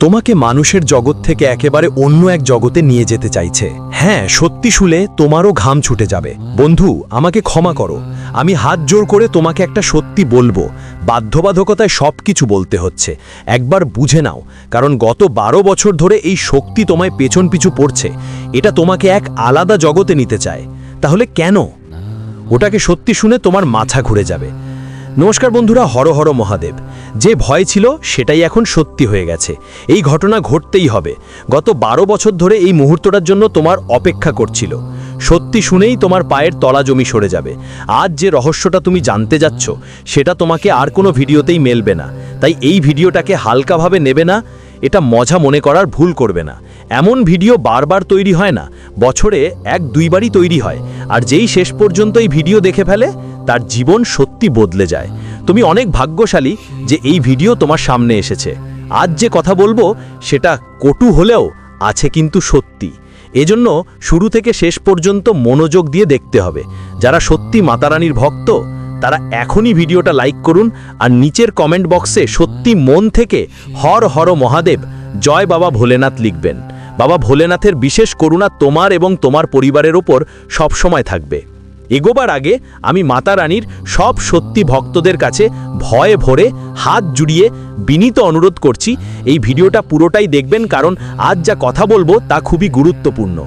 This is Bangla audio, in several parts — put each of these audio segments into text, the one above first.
তোমাকে মানুষের জগৎ থেকে একেবারে অন্য এক জগতে নিয়ে যেতে চাইছে। হ্যাঁ, সত্যি শুলে তোমারও ঘাম ছুটে যাবে। বন্ধু, আমাকে ক্ষমা করো, আমি হাত জোর করে তোমাকে একটা সত্যি বলবো। বাধ্যবাধকতায় সবকিছু বলতে হচ্ছে। একবার বুঝে নাও, কারণ গত 12 বছর ধরে এই শক্তি তোমায় পেছন পিছু পড়ছে। এটা তোমাকে এক আলাদা জগতে নিতে চায়। তাহলে কেন? ওটাকে সত্যি শুনে তোমার মাথা ঘুরে যাবে। নমস্কার বন্ধুরা, হর হর মহাদেব। যে ভয় ছিল সেটাই এখন সত্যি হয়ে গেছে। এই ঘটনা ঘটতেই হবে। গত 12 বছর ধরে এই মুহূর্তটার জন্য তোমার অপেক্ষা করছিল। সত্যি শুনেই তোমার পায়ের তলা জমি সরে যাবে। আজ যে রহস্যটা তুমি জানতে যাচ্ছ সেটা তোমাকে আর কোনো ভিডিওতেই মেলবে না। তাই এই ভিডিওটাকে হালকাভাবে নেবে না, এটা মজা মনে করার ভুল করবে না। এমন ভিডিও বারবার তৈরি হয় না, বছরে 1-2বারই তৈরি হয়। আর যেই শেষ পর্যন্ত এই ভিডিও দেখে ফেলে তার জীবন সত্যি বদলে যায়। তুমি অনেক ভাগ্যশালী যে এই ভিডিও তোমার সামনে এসেছে। আজ যে কথা বলবো সেটা কটু হলেও আছে কিন্তু সত্যি। এজন্য শুরু থেকে শেষ পর্যন্ত মনোযোগ দিয়ে দেখতে হবে। যারা সত্যি মাতারানীর ভক্ত তারা এখনই ভিডিওটা লাইক করুন আর নিচের কমেন্ট বক্সে সত্যি মন থেকে হর হর মহাদেব জয় বাবা ভোলেনাথ লিখবেন। বাবা ভোলেনাথের বিশেষ করুণা তোমার এবং তোমার পরিবারের ওপর সবসময় থাকবে। এগোবার আগে আমি মাতা রানীর সব সত্যি ভক্তদের কাছে ভয়ে ভরে হাত জুড়িয়ে বিনীত অনুরোধ করছি, এই ভিডিওটা পুরোটাই দেখবেন, কারণ আজ যা কথা বলবো তা খুবই গুরুত্বপূর্ণ।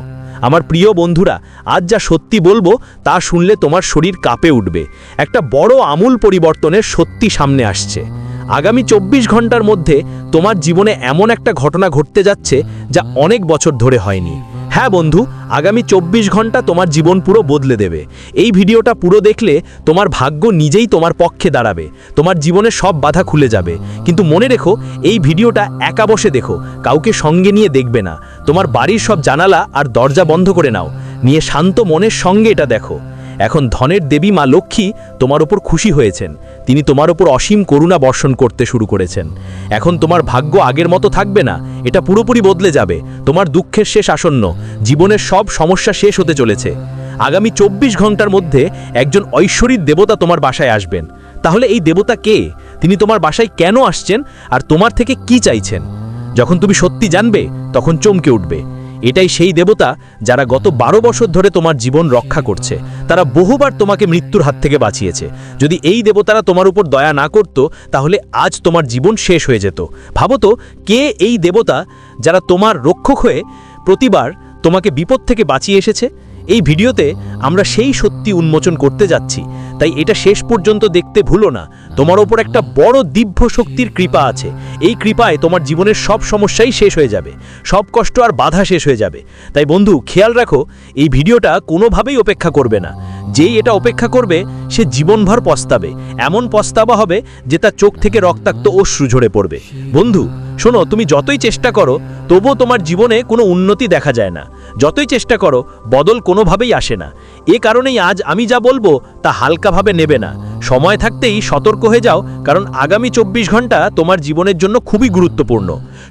আমার প্রিয় বন্ধুরা, আজ যা সত্যি বলবো তা শুনলে তোমার শরীর কাঁপে উঠবে। একটা বড় আমূল পরিবর্তনের সত্যি সামনে আসছে। আগামী 24 ঘন্টার মধ্যে তোমার জীবনে এমন একটা ঘটনা ঘটতে যাচ্ছে যা অনেক বছর ধরে হয়নি। হ্যাঁ বন্ধু, আগামী 24 ঘন্টা তোমার জীবন পুরো বদলে দেবে। এই ভিডিওটা পুরো দেখলে তোমার ভাগ্য নিজেই তোমার পক্ষে দাঁড়াবে। তোমার জীবনে সব বাধা খুলে যাবে। কিন্তু মনে রেখো, এই ভিডিওটা একা বসে দেখো, কাউকে সঙ্গে নিয়ে দেখবে না। তোমার বাড়ির সব জানালা আর দরজা বন্ধ করে নাও, নিয়ে শান্ত মনের সঙ্গে এটা দেখো। এখন ধনের দেবী মা লক্ষ্মী তোমার উপর খুশি হয়েছেন। তিনি তোমার উপর অসীম করুণা বর্ষণ করতে শুরু করেছেন। এখন তোমার ভাগ্য আগের মতো থাকবে না, এটা পুরোপুরি বদলে যাবে। তোমার দুঃখের শেষ আসন্ন, জীবনের সব সমস্যা শেষ হতে চলেছে। আগামী 24 ঘন্টার মধ্যে একজন ঐশ্বরিক দেবতা তোমার বাসায় আসবেন। তাহলে এই দেবতা কে? তিনি তোমার বাসায় কেন আসছেন আর তোমার থেকে কি চাইছেন? যখন তুমি সত্যি জানবে তখন চমকে উঠবে। এটাই সেই দেবতা যারা গত 12 বছর ধরে তোমার জীবন রক্ষা করছে। তারা বহুবার তোমাকে মৃত্যুর হাত থেকে বাঁচিয়েছে। যদি এই দেবতারা তোমার উপর দয়া না করত তাহলে আজ তোমার জীবন শেষ হয়ে যেত। ভাবো তো, কে এই দেবতা যারা তোমার রক্ষক হয়ে প্রতিবার তোমাকে বিপদ থেকে বাঁচিয়ে এসেছে? এই ভিডিওতে আমরা সেই সত্যি উন্মোচন করতে যাচ্ছি, তাই এটা শেষ পর্যন্ত দেখতে ভুলো না। তোমার ওপর একটা বড় দিব্য শক্তির কৃপা আছে। এই কৃপায় তোমার জীবনের সব সমস্যাই শেষ হয়ে যাবে, সব কষ্ট আর বাধা শেষ হয়ে যাবে। তাই বন্ধু, খেয়াল রাখো, এই ভিডিওটা কোনোভাবেই অপেক্ষা করবে না। যেই এটা অপেক্ষা করবে সে জীবনভর পস্তাবে। এমন পস্তাবা হবে যে তার চোখ থেকে রক্তাক্ত অশ্রু ঝরে পড়বে। বন্ধু শোনো, তুমি যতই চেষ্টা করো তবুও তোমার জীবনে কোনো উন্নতি দেখা যায় না। যতই চেষ্টা করো বদল কোনোভাবেই আসে না। এ কারণেই আজ আমি যা বলবো তা হালকাভাবে নেবে না। সময় থাকতেই সতর্ক হয়ে যাও, কারণ আগামী 24 ঘন্টা তোমার জীবনের জন্য খুবই গুরুত্বপূর্ণ।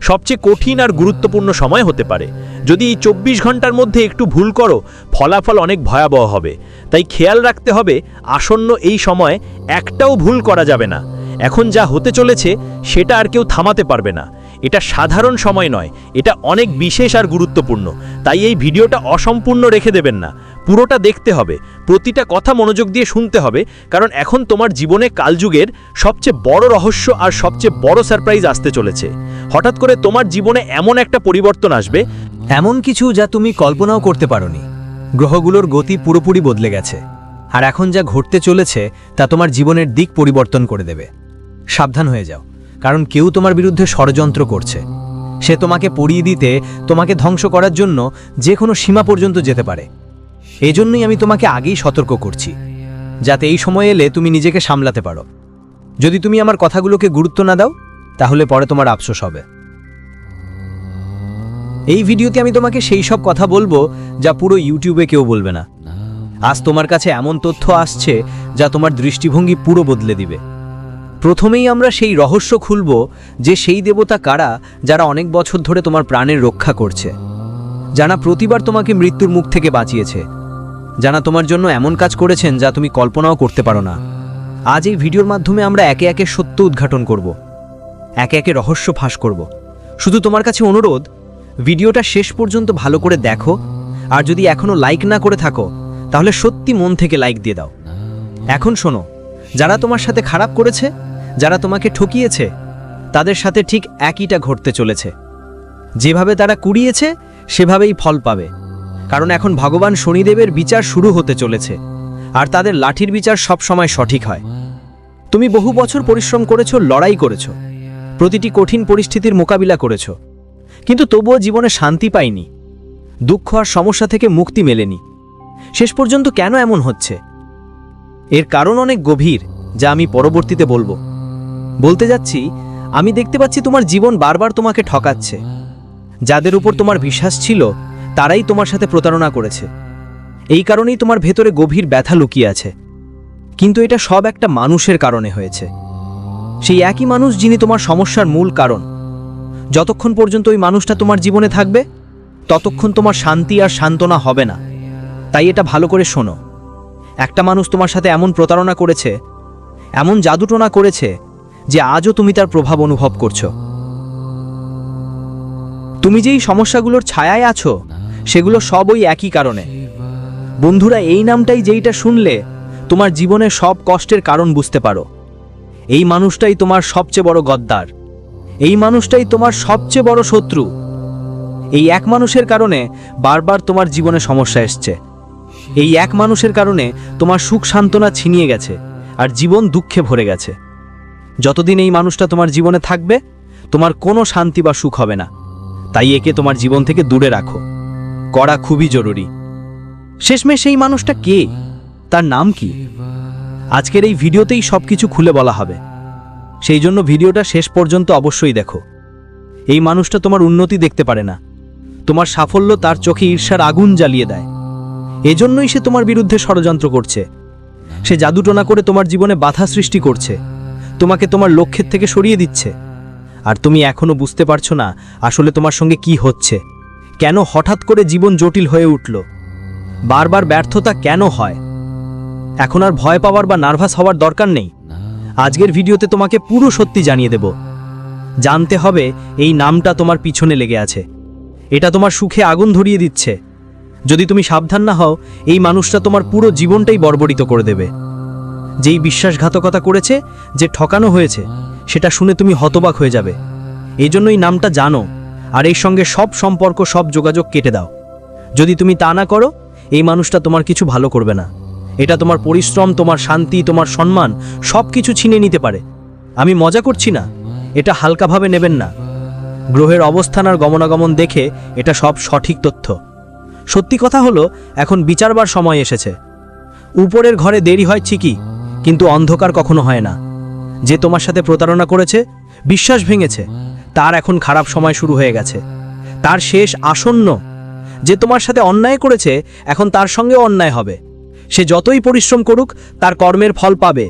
সবচেয়ে কঠিন আর গুরুত্বপূর্ণ সময় হতে পারে। যদি এই 24 ঘন্টার মধ্যে একটু ভুল করো, ফলাফল অনেক ভয়াবহ হবে। তাই খেয়াল রাখতে হবে, আসন্ন এই সময় একটাও ভুল করা যাবে না। এখন যা হতে চলেছে সেটা আর কেউ থামাতে পারবে না। এটা সাধারণ সময় নয়, এটা অনেক বিশেষ আর গুরুত্বপূর্ণ। তাই এই ভিডিওটা অসম্পূর্ণ রেখে দেবেন না, পুরোটা দেখতে হবে। প্রতিটা কথা মনোযোগ দিয়ে শুনতে হবে, কারণ এখন তোমার জীবনে কালযুগের সবচেয়ে বড় রহস্য আর সবচেয়ে বড় সারপ্রাইজ আসতে চলেছে। হঠাৎ করে তোমার জীবনে এমন একটা পরিবর্তন আসবে, এমন কিছু যা তুমি কল্পনাও করতে পারোনি। গ্রহগুলোর গতি পুরোপুরি বদলে গেছে, আর এখন যা ঘটতে চলেছে তা তোমার জীবনের দিক পরিবর্তন করে দেবে। সাবধান হয়ে যাও, কারণ কেউ তোমার বিরুদ্ধে ষড়যন্ত্র করছে। সে তোমাকে পড়িয়ে দিতে, তোমাকে ধ্বংস করার জন্য যে কোনো সীমা পর্যন্ত যেতে পারে। এজন্যই আমি তোমাকে আগেই সতর্ক করছি, যাতে এই সময় এলে তুমি নিজেকে সামলাতে পারো। যদি তুমি আমার কথাগুলোকে গুরুত্ব না দাও তাহলে পরে তোমার আফসোস হবে। এই ভিডিওতে আমি তোমাকে সেই সব কথা বলবো যা পুরো ইউটিউবে কেউ বলবে না। আজ তোমার কাছে এমন তথ্য আসছে যা তোমার দৃষ্টিভঙ্গি পুরো বদলে দিবে। প্রথমেই আমরা সেই রহস্য খুলব যে সেই দেবতা কারা যারা অনেক বছর ধরে তোমার প্রাণের রক্ষা করছে, যারা প্রতিবার তোমাকে মৃত্যুর মুখ থেকে বাঁচিয়েছে, যারা তোমার জন্য এমন কাজ করেছেন যা তুমি কল্পনাও করতে পারো না। আজ এই ভিডিওর মাধ্যমে আমরা একে একে সত্য উদ্ঘাটন করব, একে একে রহস্য ফাঁস করব। শুধু তোমার কাছে অনুরোধ, ভিডিওটা শেষ পর্যন্ত ভালো করে দেখো, আর যদি এখনো লাইক না করে থাকো তাহলে সত্যি মন থেকে লাইক দিয়ে দাও। এখন শোনো, যারা তোমার সাথে খারাপ করেছে, যারা তোমাকে ঠকিয়েছে, তাদের সাথে ঠিক একইটা ঘটতে চলেছে। যেভাবে তারা কুড়িয়েছে সেভাবেই ফল পাবে, কারণ এখন ভগবান শনিদেবের বিচার শুরু হতে চলেছে, আর তাদের লাঠির বিচার সব সময় সঠিক হয়। তুমি বহু বছর পরিশ্রম করেছো, লড়াই করেছো, প্রতিটি কঠিন পরিস্থিতির মোকাবিলা করেছো, কিন্তু তবুও জীবনে শান্তি পাইনি, দুঃখ আর সমস্যা থেকে মুক্তি মেলেনি। শেষ পর্যন্ত কেন এমন হচ্ছে? এর কারণ অনেক গভীর, যা আমি পরবর্তীতে বলবো। বলতে যাচ্ছি, আমি দেখতে পাচ্ছি তোমার জীবন বারবার তোমাকে ঠকাচ্ছে। যাদের উপর তোমার বিশ্বাস ছিল তারাই তোমার সাথে প্রতারণা করেছে। এই কারণেই তোমার ভেতরে গভীর ব্যথা লুকিয়ে আছে। কিন্তু এটা সব একটা মানুষের কারণে হয়েছে, সেই একই মানুষ যিনি তোমার সমস্যার মূল কারণ। যতক্ষণ পর্যন্ত ওই মানুষটা তোমার জীবনে থাকবে ততক্ষণ তোমার শান্তি আর সান্ত্বনা হবে না। তাই এটা ভালো করে শোনো, একটা মানুষ তোমার সাথে এমন প্রতারণা করেছে, এমন জাদুটোনা করেছে যে আজও তুমি তার প্রভাব অনুভব করছো। তুমি যেই সমস্যাগুলোর ছায়ায় আছো সেগুলো সব ওই একই কারণে। বন্ধুরা, এই নামটাই যেইটা শুনলে তোমার জীবনে সব কষ্টের কারণ বুঝতে পারো। এই মানুষটাই তোমার সবচেয়ে বড় গদ্দার, এই মানুষটাই তোমার সবচেয়ে বড় শত্রু। এই এক মানুষের কারণে বারবার তোমার জীবনে সমস্যা এসছে। এই এক মানুষের কারণে তোমার সুখ সান্ত্বনা ছিনিয়ে গেছে আর জীবন দুঃখে ভরে গেছে। যতদিন এই মানুষটা তোমার জীবনে থাকবে তোমার কোনো শান্তি বা সুখ হবে না। তাই একে তোমার জীবন থেকে দূরে রাখো, করা খুবই জরুরি। শেষমেশ সেই মানুষটা কে, তার নাম কি? আজকের এই ভিডিওতেই সবকিছু খুলে বলা হবে। সেই জন্য ভিডিওটা শেষ পর্যন্ত অবশ্যই দেখো। এই মানুষটা তোমার উন্নতি দেখতে পারে না, তোমার সাফল্য তার চোখে ঈর্ষার আগুন জ্বালিয়ে দেয়। এজন্যই সে তোমার বিরুদ্ধে ষড়যন্ত্র করছে। সে জাদুটোনা করে তোমার জীবনে বাধা সৃষ্টি করছে, তোমাকে তোমার লক্ষ্যের থেকে সরিয়ে দিচ্ছে। আর তুমি এখনো বুঝতে পারছো না আসলে তোমার সঙ্গে কি হচ্ছে, কেন হঠাৎ করে জীবন জটিল হয়ে উঠল, বারবার ব্যর্থতা কেন হয়। এখন আর ভয় পাওয়ার বা নার্ভাস হওয়ার দরকার নেই। আজকের ভিডিওতে তোমাকে পুরো সত্যি জানিয়ে দেব। জানতে হবে এই নামটা তোমার পিছনে লেগে আছে, এটা তোমার সুখে আগুন ধরিয়ে দিচ্ছে। যদি তুমি সাবধান না হও এই মানুষটা তোমার পুরো জীবনটাই বর্বরিত করে দেবে। যেই বিশ্বাসঘাতকতা করেছে, যে ঠকানো হয়েছে, সেটা শুনে তুমি হতবাক হয়ে যাবে। এই জন্য এই নামটা জানো, আর এর সঙ্গে সব সম্পর্ক, সব যোগাযোগ কেটে দাও। যদি তুমি তা না করো এই মানুষটা তোমার কিছু ভালো করবে না। এটা তোমার পরিশ্রম, তোমার শান্তি, তোমার সম্মান সব কিছু ছিনিয়ে নিতে পারে। আমি মজা করছি না, এটা হালকাভাবে নেবেন না। গ্রহের অবস্থান আর গমনাগমন দেখে এটা সব সঠিক তথ্য। সত্যি কথা হলো, এখন বিচারবার সময় এসেছে। উপরের ঘরে দেরি হয় ঠিকই, কিন্তু অন্ধকার কখনো হয় না। যে তোমার সাথে প্রতারণা করেছে, বিশ্বাস ভেঙেছে, তার এখন খারাপ সময় শুরু হয়ে গেছে, তার শেষ আসন্ন। যে তোমার সাথে অন্যায় করেছে এখন তার সঙ্গেও অন্যায় হবে। সে যতই পরিশ্রম করুক তার কর্মের ফল পাবে।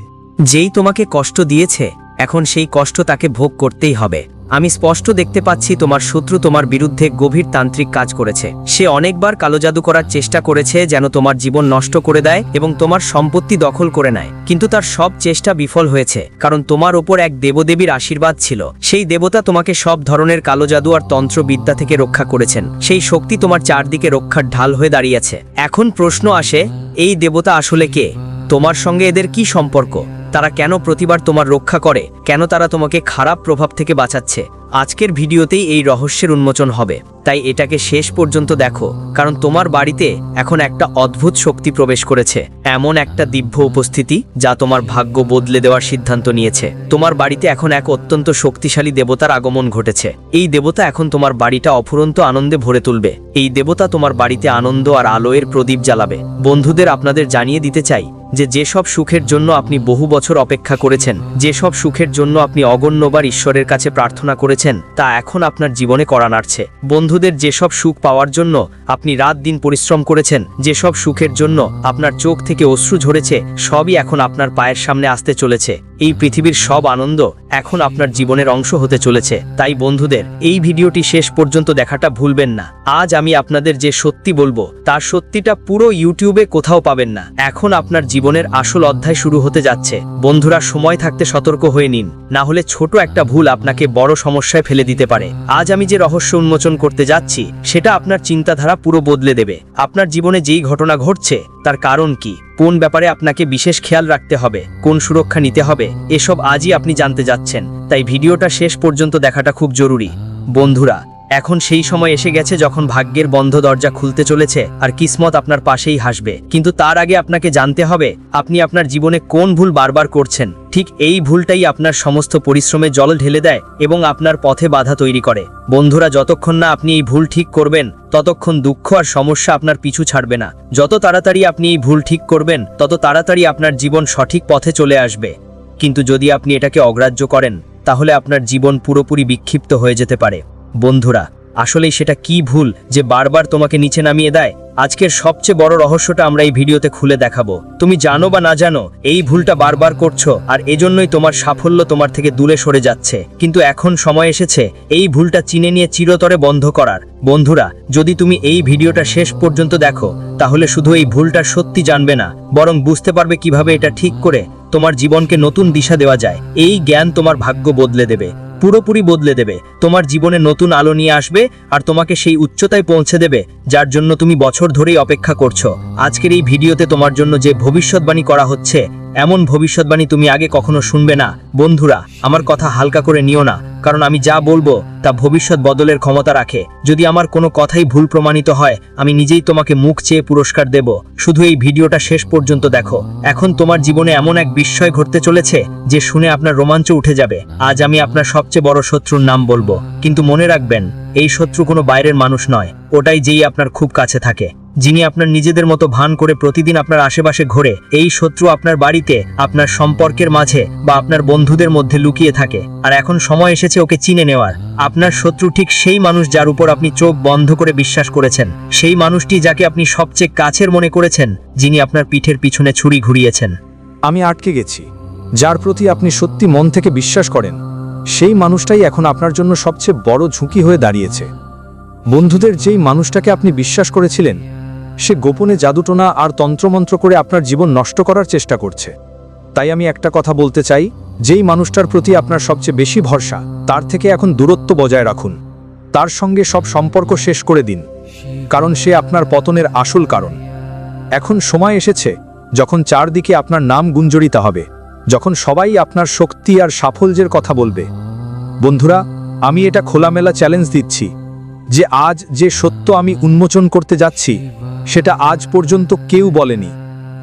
যেই তোমাকে কষ্ট দিয়েছে এখন সেই কষ্ট তাকে ভোগ করতেই হবে। আমি স্পষ্ট দেখতে পাচ্ছি তোমার শত্রু তোমার বিরুদ্ধে গভীর তান্ত্রিক কাজ করেছে। সে অনেকবার কালো জাদু করার চেষ্টা করেছে যেন তোমার জীবন নষ্ট করে দেয় এবং তোমার সম্পত্তি দখল করে নেয়, কিন্তু তার সব চেষ্টা বিফল হয়েছে, কারণ তোমার ওপর এক দেবদেবীর আশীর্বাদ ছিল। সেই দেবতা তোমাকে সব ধরনের কালো জাদু আর তন্ত্রবিদ্যা থেকে রক্ষা করেছেন। সেই শক্তি তোমার চারদিকে রক্ষার ঢাল হয়ে দাঁড়িয়েছে। এখন প্রশ্ন আসে, এই দেবতা আসলে কে? তোমার সঙ্গে এদের কি সম্পর্ক? তারা কেন প্রতিবার তোমার রক্ষা করে? কেন তারা তোমাকে খারাপ প্রভাব থেকে বাঁচাচ্ছে? আজকের ভিডিওতেই এই রহস্যের উন্মোচন হবে, তাই এটাকে শেষ পর্যন্ত দেখো, কারণ তোমার বাড়িতে এখন একটা অদ্ভুত শক্তি প্রবেশ করেছে। এমন একটা দিব্য উপস্থিতি যা তোমার ভাগ্য বদলে দেওয়ার সিদ্ধান্ত নিয়েছে। তোমার বাড়িতে এখন এক অত্যন্ত শক্তিশালী দেবতার আগমন ঘটেছে। এই দেবতা এখন তোমার বাড়িটা অফুরন্ত আনন্দে ভরে তুলবে। এই দেবতা তোমার বাড়িতে আনন্দ আর আলোয়ের প্রদীপ জ্বালাবে। বন্ধুদের, আপনাদের জানিয়ে দিতে চাই যে যেসব সুখের জন্য আপনি বহু বছর অপেক্ষা করেছেন, যেসব সুখের জন্য আপনি অগণ্যবার ঈশ্বরের কাছে প্রার্থনা করেছেন, তা এখন আপনার জীবনে করা নাড়ছে। বন্ধুদের, যেসব সুখ পাওয়ার জন্য আপনি রাত দিন পরিশ্রম করেছেন, যেসব সুখের জন্য আপনার চোখ থেকে অশ্রু ঝরেছে, সবই এখন আপনার পায়ের সামনে আসতে চলেছে। এই পৃথিবীর সব আনন্দ এখন আপনার জীবনের অংশ হতে চলেছে। তাই বন্ধুদের, এই ভিডিওটি শেষ পর্যন্ত দেখাটা ভুলবেন না। আজ আমি আপনাদের যে সত্যি বলবো তার সত্যিটা পুরো ইউটিউবে কোথাও পাবেন না। এখন আপনার জীবনের আসল অধ্যায় শুরু হতে যাচ্ছে। বন্ধুরা, সময় থাকতে সতর্ক হয়ে নিন, না হলে ছোট একটা ভুল আপনাকে বড় সমস্যায় ফেলে দিতে পারে। আজ আমি যে রহস্য উন্মোচন করতে যাচ্ছি সেটা আপনার চিন্তাধারা পুরো বদলে দেবে। আপনার জীবনে যেই ঘটনা ঘটছে তার কারণ কি, কোন ব্যাপারে আপনাকে বিশেষ খেয়াল রাখতে হবে, কোন সুরক্ষা নিতে হবে, এসব আজই আপনি জানতে যাচ্ছেন। তাই ভিডিওটা শেষ পর্যন্ত দেখাটা খুব জরুরি। বন্ধুরা, এখন সেই সময় এসে গেছে যখন ভাগ্যের বন্ধ দরজা খুলতে চলেছে আর কিসমত আপনার পাশেই হাসবে। কিন্তু তার আগে আপনাকে জানতে হবে আপনি আপনার জীবনে কোন ভুল বারবার করছেন। ঠিক এই ভুলটাই আপনার সমস্ত পরিশ্রমে জল ঢেলে দেয় এবং আপনার পথে বাধা তৈরি করে। বন্ধুরা, যতক্ষণ না আপনি এই ভুল ঠিক করবেন ততক্ষণ দুঃখ আর সমস্যা আপনার পিছু ছাড়বে না। যত তাড়াতাড়ি আপনি এই ভুল ঠিক করবেন তত তাড়াতাড়ি আপনার জীবন সঠিক পথে চলে আসবে। কিন্তু যদি আপনি এটাকে অগ্রাহ্য করেন তাহলে আপনার জীবন পুরোপুরি বিক্ষিপ্ত হয়ে যেতে পারে। বন্ধুরা, আসলেই সেটা কি ভুল যে বারবার তোমাকে নিচে নামিয়ে দেয়? আজকের সবচেয়ে বড় রহস্যটা আমরা এই ভিডিওতে খুলে দেখাবো। তুমি জানো বা না জানো এই ভুলটা বারবার করছো আর এজন্যই তোমার সাফল্য তোমার থেকে দূরে সরে যাচ্ছে। কিন্তু এখন সময় এসেছে এই ভুলটা চিনে নিয়ে চিরতরে বন্ধ করার। বন্ধুরা, যদি তুমি এই ভিডিওটা শেষ পর্যন্ত দেখো তাহলে শুধু এই ভুলটা সত্যি জানবে না, বরং বুঝতে পারবে কিভাবে এটা ঠিক করে তোমার জীবনকে নতুন দিশা দেওয়া যায়। এই জ্ঞান তোমার ভাগ্য বদলে দেবে, পুরোপুরি বদলে দেবে। তোমার জীবনে নতুন আলো নিয়ে আসবে আর তোমাকে সেই উচ্চতায় পৌঁছে দেবে যার জন্য তুমি বছর ধরেই অপেক্ষা করছো। আজকের এই ভিডিওতে তোমার জন্য যে ভবিষ্যৎবাণী করা হচ্ছে, এমন ভবিষ্যৎবাণী তুমি আগে কখনো শুনবে না। বন্ধুরা, আমার কথা হালকা করে নিও না, কারণ আমি যা বলবো তা ভবিষ্যৎ বদলের ক্ষমতা রাখে। যদি আমার কোনো কথাই ভুল প্রমাণিত হয় আমি নিজেই তোমাকে মুখ চেয়ে পুরস্কার দেব। শুধু এই ভিডিওটা শেষ পর্যন্ত দেখো। এখন তোমার জীবনে এমন এক বিস্ময় ঘটতে চলেছে যে শুনে আপনার রোমাঞ্চ উঠে যাবে। আজ আমি আপনার সবচেয়ে বড় শত্রুর নাম বলবো, কিন্তু মনে রাখবেন এই শত্রু কোনো বাইরের মানুষ নয়, ওটাই যেই আপনার খুব কাছে থাকে, যিনি আপনার নিজেদের মতো ভান করে প্রতিদিন আপনার আশেপাশে ঘোরে। এই শত্রু আপনার বাড়িতে, আপনার সম্পর্কের মাঝে বা আপনার বন্ধুদের মধ্যে লুকিয়ে থাকে। আর এখন সময় এসেছে ওকে চিনে নেওয়ার। আপনার শত্রু ঠিক সেই মানুষ যার উপর আপনি চোখ বন্ধ করে বিশ্বাস করেছেন, সেই মানুষটি যাকে আপনি সবচেয়ে কাছের মনে করেছেন, যিনি আপনার পিঠের পিছনে ছুরি ঘুরিয়েছেন। আমি আটকে গেছি। যার প্রতি আপনি সত্যি মন থেকে বিশ্বাস করেন সেই মানুষটাই এখন আপনার জন্য সবচেয়ে বড় ঝুঁকি হয়ে দাঁড়িয়েছে। বন্ধুদের যেই মানুষটাকে আপনি বিশ্বাস করেছিলেন সে গোপনে জাদুটোনা আর তন্ত্রমন্ত্র করে আপনার জীবন নষ্ট করার চেষ্টা করছে। তাই আমি একটা কথা বলতে চাই, যেই মানুষটার প্রতি আপনার সবচেয়ে বেশি ভরসা তার থেকে এখন দূরত্ব বজায় রাখুন। তার সঙ্গে সব সম্পর্ক শেষ করে দিন, কারণ সে আপনার পতনের আসল কারণ। এখন সময় এসেছে যখন চারদিকে আপনার নাম গুঞ্জরিত হবে, যখন সবাই আপনার শক্তি আর সাফল্যের কথা বলবে। বন্ধুরা, আমি এটা খোলামেলা চ্যালেঞ্জ দিচ্ছি যে আজ যে সত্য আমি উন্মোচন করতে যাচ্ছি সেটা আজ পর্যন্ত কেউ বলেনি।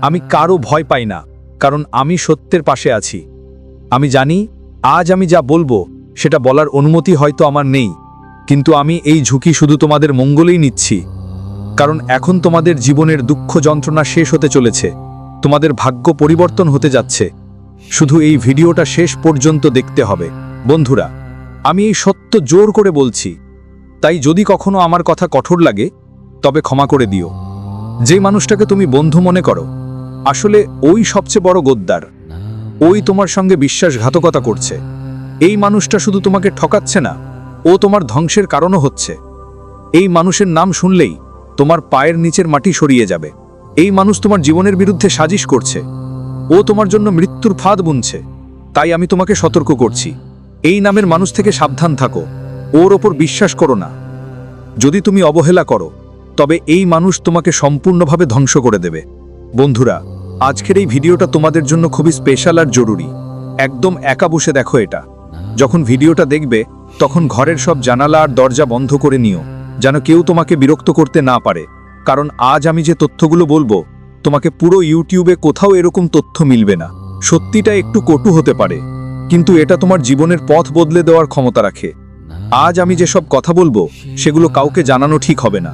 আমি কারো ভয় পাই না, কারণ আমি সত্যের পাশে আছি। আমি জানি আজ আমি যা বলবো সেটা বলার অনুমতি হয়তো আমার নেই, কিন্তু আমি এই ঝুঁকি শুধু তোমাদের মঙ্গলেই নিচ্ছি। কারণ এখন তোমাদের জীবনের দুঃখ যন্ত্রণা শেষ হতে চলেছে, তোমাদের ভাগ্য পরিবর্তন হতে যাচ্ছে। শুধু এই ভিডিওটা শেষ পর্যন্ত দেখতে হবে। বন্ধুরা, আমি এই সত্য জোর করে বলছি, তাই যদি কখনো আমার কথা কঠোর লাগে তবে ক্ষমা করে দিও। যে মানুষটাকে তুমি বন্ধু মনে করো আসলে ওই সবচেয়ে বড় গদ্দার। ওই তোমার সঙ্গে বিশ্বাসঘাতকতা করছে। এই মানুষটা শুধু তোমাকে ঠকাচ্ছে না, ও তোমার ধ্বংসের কারণও হচ্ছে। এই মানুষের নাম শুনলেই তোমার পায়ের নিচের মাটি সরিয়ে যাবে। এই মানুষ তোমার জীবনের বিরুদ্ধে সাজিশ করছে, ও তোমার জন্য মৃত্যুর ফাঁদ বুনছে। তাই আমি তোমাকে সতর্ক করছি, এই নামের মানুষ থেকে সাবধান থাকো, ওর ওপর বিশ্বাস করো না। যদি তুমি অবহেলা করো তবে এই মানুষ তোমাকে সম্পূর্ণভাবে ধ্বংস করে দেবে। বন্ধুরা, আজকের এই ভিডিওটা তোমাদের জন্য খুবই স্পেশাল আর জরুরি। একদম একা বসে দেখো এটা। যখন ভিডিওটা দেখবে তখন ঘরের সব জানালা আর দরজা বন্ধ করে নিও, যেন কেউ তোমাকে বিরক্ত করতে না পারে। কারণ আজ আমি যে তথ্যগুলো বলবো তোমাকে পুরো ইউটিউবে কোথাও এরকম তথ্য মিলবে না। সত্যিটা একটু কটু হতে পারে, কিন্তু এটা তোমার জীবনের পথ বদলে দেওয়ার ক্ষমতা রাখে। আজ আমি যেসব কথা বলবো সেগুলো কাউকে জানানো ঠিক হবে না,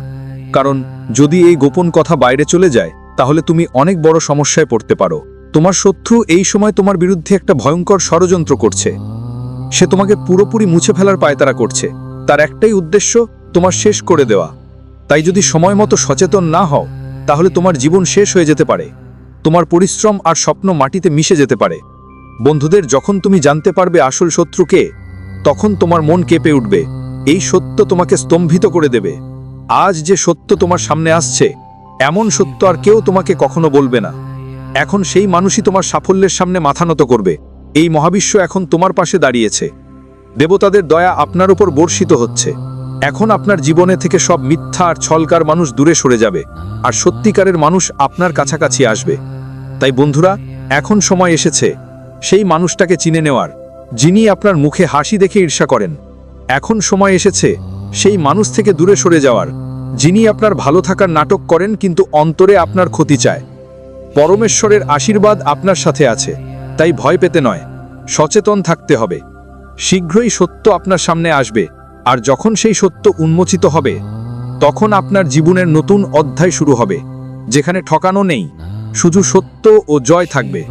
কারণ যদি এই গোপন কথা বাইরে চলে যায় তাহলে তুমি অনেক বড় সমস্যায় পড়তে পারো। তোমার শত্রু এই সময় তোমার বিরুদ্ধে একটা ভয়ঙ্কর ষড়যন্ত্র করছে। সে তোমাকে পুরোপুরি মুছে ফেলার পায়তারা করছে। তার একটাই উদ্দেশ্য, তোমার শেষ করে দেওয়া। তাই যদি সময় মতো সচেতন না হও তাহলে তোমার জীবন শেষ হয়ে যেতে পারে, তোমার পরিশ্রম আর স্বপ্ন মাটিতে মিশে যেতে পারে। বন্ধুদের, যখন তুমি জানতে পারবে আসল শত্রুকে, তখন তোমার মন কেঁপে উঠবে। এই সত্য তোমাকে স্তম্ভিত করে দেবে। আজ যে সত্য তোমার সামনে আসছে, এমন সত্য আর কেউ তোমাকে কখনো বলবে না। এখন সেই মানুষই তোমার সাফল্যের সামনে মাথা নত করবে। এই মহাবিশ্ব এখন তোমার পাশে দাঁড়িয়েছে। দেবতাদের দয়া আপনার উপর বর্ষিত হচ্ছে। এখন আপনার জীবনে থেকে সব মিথ্যা আর ছলকার মানুষ দূরে সরে যাবে, আর সত্যিকারের মানুষ আপনার কাছাকাছি আসবে। তাই বন্ধুরা, এখন সময় এসেছে সেই মানুষটাকে চিনে নেওয়ার, যিনি আপনার মুখে হাসি দেখে ঈর্ষা করেন। এখন সময় এসেছে সেই মানুষ থেকে দূরে সরে যাওয়ার, যিনি আপনার ভালো থাকার নাটক করেন কিন্তু অন্তরে আপনার ক্ষতি চায়। পরমেশ্বরের আশীর্বাদ আপনার সাথে আছে, তাই ভয় পেতে নয়, সচেতন থাকতে হবে। শীঘ্রই সত্য আপনার সামনে আসবে, আর যখন সেই সত্য উন্মোচিত হবে, তখন আপনার জীবনের নতুন অধ্যায় শুরু হবে, যেখানে ঠকানো নেই, শুধু সত্য ও জয় থাকবে।